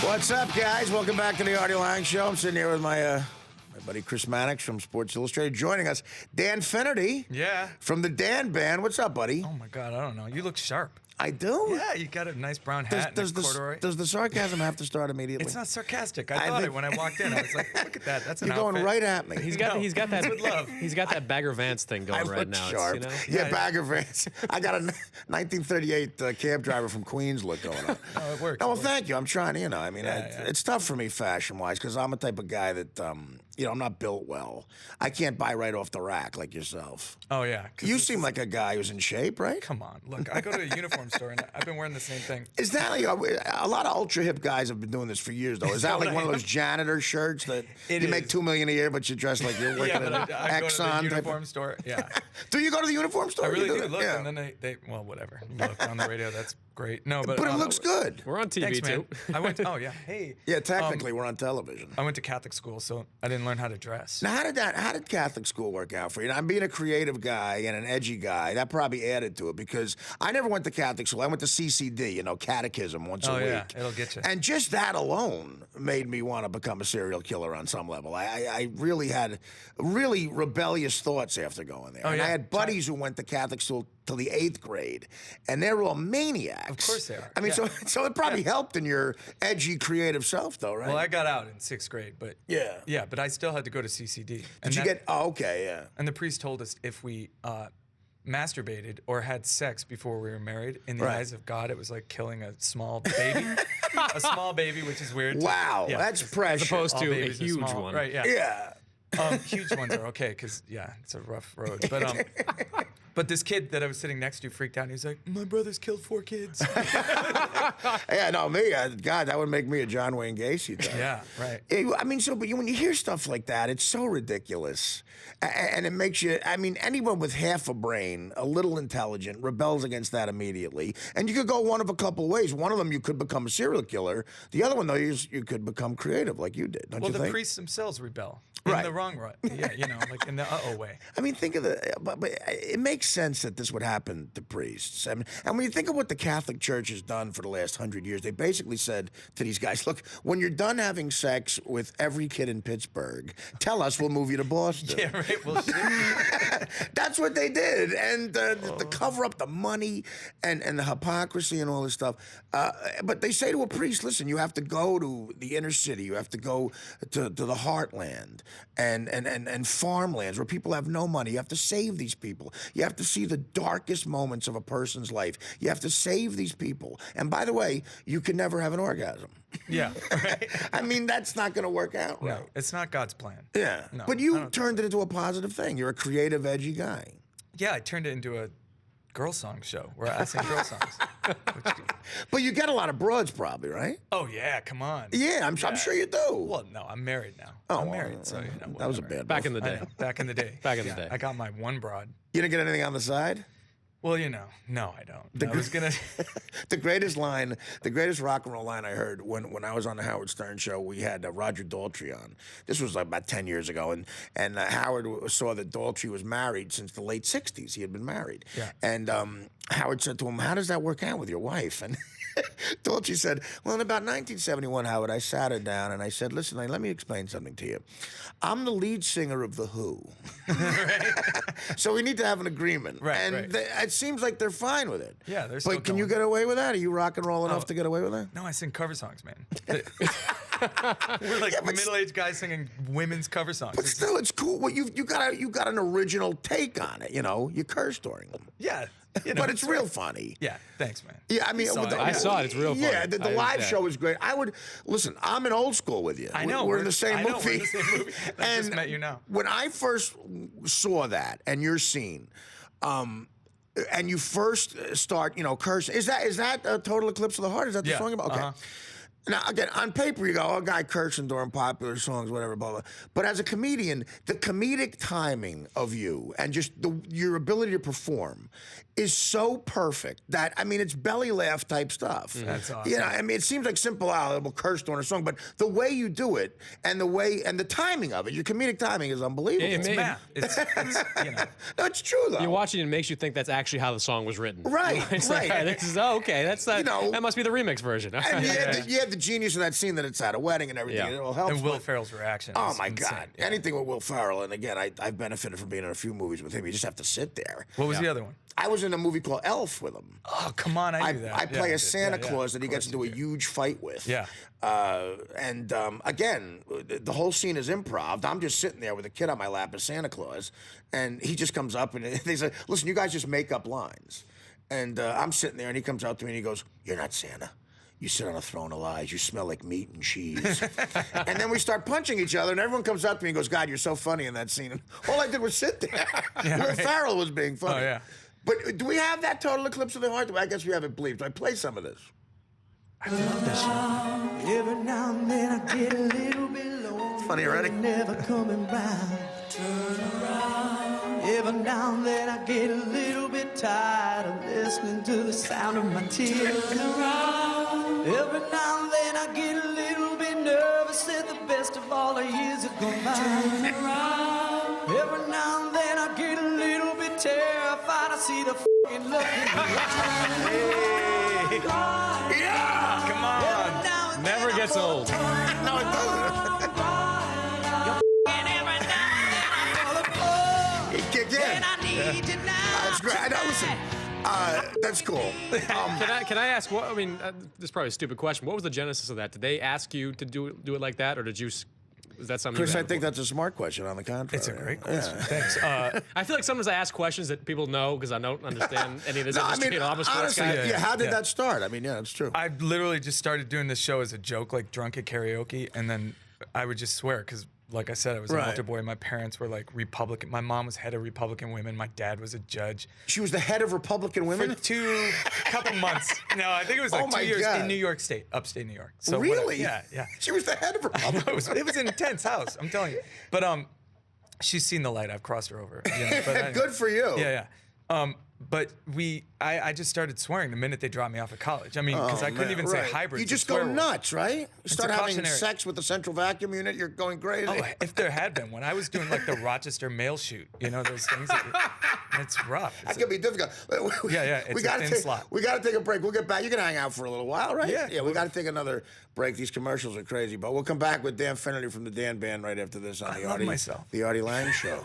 What's up, guys? Welcome back to the Artie Lange Show. I'm sitting here with my buddy Chris Mannix from Sports Illustrated. Joining us, Dan Finnerty. Yeah. From the Dan Band. What's up, buddy? Oh, my God. I don't know. You look sharp. I do? Yeah, you got a nice brown hat and a corduroy. Does the sarcasm have to start immediately? It's not sarcastic. I thought it when I walked in. I was like, look at that. That's an You're outfit. going right at me. He's got that with love. He's got that Bagger Vance thing going I right look now. sharp. It's, Yeah, Bagger Vance. I got a 1938 cab driver from Queens look going on. Oh, it works. No, well, thank you. I'm trying to, I mean, Yeah. it's tough for me fashion-wise because I'm a type of guy that, I'm not built well. I can't buy right off the rack like yourself. Oh, yeah. You seem like a guy who's in shape, right? Come on. Look, I go to a uniform store, and I've been wearing the same thing. Is that like a lot of ultra hip guys have been doing this for years, though? Is that like one of those janitor shirts that you make $2 million a year, but you dress like you're working at an I go to the Exxon uniform store. Yeah. Do you go to the uniform store? I really do. Look, yeah. and then they well, whatever. You look on the radio. That's great. No, but But it looks good. We're on TV Thanks, man. too. I went. Oh yeah. Hey. Yeah, technically we're on television. I went to Catholic school, so I didn't learn how to dress. Now, how did Catholic school work out for you? Now, I'm being a creative guy and an edgy guy. That probably added to it because I never went to Catholic school. I went to CCD, catechism once a week. Oh yeah, it'll get you. And just that alone made me want to become a serial killer on some level. I really had really rebellious thoughts after going there. Oh, and yeah? I had buddies who went to Catholic school till the 8th grade, and they're all maniacs. Of course they are. I mean, Yeah. so it probably helped in your edgy, creative self, though, right? Well, I got out in 6th grade, but Yeah. but I still had to go to CCD. Did you get? Oh, okay, yeah. And the priest told us if we masturbated or had sex before we were married, in the Right. eyes of God, it was like killing a small baby. A small baby, which is weird. Wow, Yeah. that's pressure. As opposed All to a babies are huge small. one. Right, yeah. Yeah. Huge ones are okay because, it's a rough road. But this kid that I was sitting next to freaked out, and he was like, my brother's killed 4 kids. Yeah, no, me, God, that would make me a John Wayne Gacy type. Yeah, right. I mean, but when you hear stuff like that, it's so ridiculous. And it makes you, anyone with half a brain, a little intelligent, rebels against that immediately. And you could go one of a couple ways. One of them, you could become a serial killer. The other one, though, you could become creative like you did, don't Well, you the think? priests themselves rebel. In Right. the wrong way. Yeah, like in the uh-oh way. I mean, think of but it makes sense that this would happen to priests. And when you think of what the Catholic Church has done for the last 100 years, they basically said to these guys, look, when you're done having sex with every kid in Pittsburgh, tell us, we'll move you to Boston. Yeah, right. Well, shit. That's what they did. And to cover up the money and the hypocrisy and all this stuff. But they say to a priest, listen, you have to go to the inner city. You have to go to the heartland and farmlands where people have no money. You have to save these people. You have to see the darkest moments of a person's life. You have to save these people. And by the way, you can never have an orgasm. Yeah, right. I mean, that's not going to work out right. No, it's not God's plan. Yeah. No, but I you don't turned it into a positive thing. You're a creative, edgy guy. Yeah, I turned it into a girl song show where I sing girl songs. But you get a lot of broads probably, right? Oh, yeah, come on. Yeah, I'm sure you do. Well, no, I'm married now. Oh, I'm married, so, that was a whatever. bad Back in the move. I day. know, back in the day. Back in the day. I got my one broad. You didn't get anything on the side? Well, no, I don't. I was going to... The greatest rock and roll line I heard when I was on the Howard Stern show, we had Roger Daltrey on. This was like about 10 years ago, and Howard saw that Daltrey was married since the late 60s. He had been married. Yeah. And Howard said to him, how does that work out with your wife? And Daltrey said, well, in about 1971, Howard, I sat her down and I said, listen, let me explain something to you. I'm the lead singer of The Who. So we need to have an agreement. Right, and right. it seems like they're fine with it. Yeah, they're still But can you going. get away with that? Are you rock and roll enough to get away with that? No, I sing cover songs, man. We're like middle-aged guys singing women's cover songs. But still, it's cool. Well, you got an original take on it. You curse during them. Yeah. But it's real funny. Yeah, thanks, man. Yeah, I mean, I saw it. It's real funny. Yeah, the live show is great. Listen. I'm in old school with you. I know. We're in the same movie. We're in the same movie. I just met you now. When I first saw that and your scene, and you first start, cursing, is that a Total Eclipse of the Heart? Is that the song about? Okay. Now, again, on paper, you go, guy cursing during popular songs, whatever, blah, blah. But as a comedian, the comedic timing of you and just your ability to perform is so perfect that, it's belly laugh type stuff. That's awesome. It seems like simple, we'll curse during a song, but the way you do it and the timing of it, your comedic timing is unbelievable. It's math. It's No, it's true, though. You're watching it and it makes you think that's actually how the song was written. Right, It's right. Like, this is, okay, that's that. That must be the remix version. And you had the the genius of that scene that it's at a wedding and everything. Yeah. And it all helps. And Will but- Ferrell's reaction. Oh is my insane. God! Yeah. Anything with Will Ferrell, and again, I've benefited from being in a few movies with him. You just have to sit there. What was the other one? I was in a movie called Elf with him. Oh, come on, I knew that. I play Yeah, a Santa yeah, Claus that he of gets course into a you did. huge fight with. Yeah. Again, the whole scene is improv. I'm just sitting there with a kid on my lap as Santa Claus, and he just comes up and they say, "Listen, you guys just make up lines." And I'm sitting there, and he comes out to me and he goes, "You're not Santa. You sit on a throne of lies. You smell like meat and cheese." And then we start punching each other, and everyone comes up to me and goes, "God, you're so funny in that scene." And all I did was sit there. Will Ferrell was being funny. Oh, yeah. But do we have that total eclipse of the heart? I guess we have it bleeped. I play some of this. I love this show. Every now and then I get a little bit low. It's funny already. Never coming round. Turn around. Every now and then I get a little bit tired of listening to the sound of my tears. Turn around. Every now and then I get a little bit nervous that the best of all the years have gone by. Turn around. Every now and then I get a little bit terrified. I see the fucking look in your eyes. Yeah! Come on. Never gets old. No, it doesn't. It kicked in. That's great. I know. Listen, that's cool. Can I ask? What I mean, this is probably a stupid question. What was the genesis of that? Did they ask you to do it like that, or did you? Is that something? Chris, you I had think before? that's a smart question. On the contrary, It's a great question. Thanks. I feel like sometimes I ask questions that people know because I don't understand any of this No, I industry. mean, I'm a sports honestly, guy. yeah, how did Yeah. that start? I mean, yeah, it's true. I literally just started doing this show as a joke, like drunk at karaoke, and then I would just swear because, like I said, I was an Right. altar boy. My parents were like Republican. My mom was head of Republican women. My dad was a judge. She was the head of Republican For women. couple months. No, I think it was like Oh my 2 years God. in New York State, upstate New York. So Really? yeah. She was the head of Republican. It was an intense house. I'm telling you. But she's seen the light. I've crossed her over. You know, but anyway. Good for you. Yeah. But I just started swearing the minute they dropped me off of college. I mean, because I couldn't even say hybrid. You to just swear go word. nuts, right? You start a having cautionary. sex with the central vacuum unit, you're going crazy. Oh, if there had been one, I was doing like the Rochester mail shoot. You know those things. It's rough. That could be difficult. Yeah, it's a thin slot. We got to take a break. We'll get back. You can hang out for a little while, right? Yeah. Yeah, we got to take another break. These commercials are crazy, but we'll come back with Dan Finnerty from the Dan Band right after this on I love myself. the Artie Lange Show.